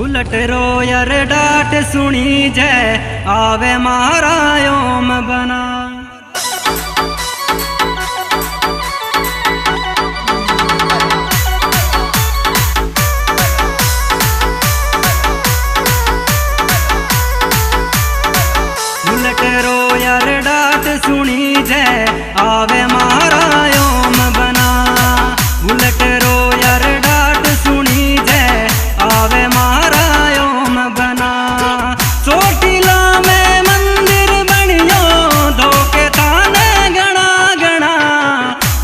उलट रोयर डाट सुनी जय आवे मारा ओम बना। उलट रोयर डाट सुनी जय आवे मारा ओम बना। उलट रोयर डाट सुनी जय आवे मारा ओम बना। चोटीला में मंदिर बनियो धोके थाने गणा गणा।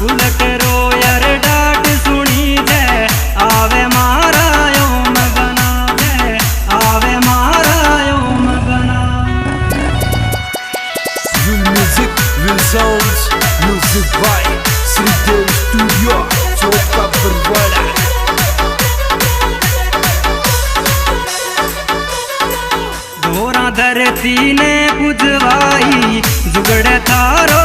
उलट रोयर डाट सुनी जय आवे मारा ओम बना। जय आवे मारा ओम बना। Real music, real sounds, music by Sridev Studio, Chota Barwada. धोरा धरती ने पुजवाई जुगड़े थारो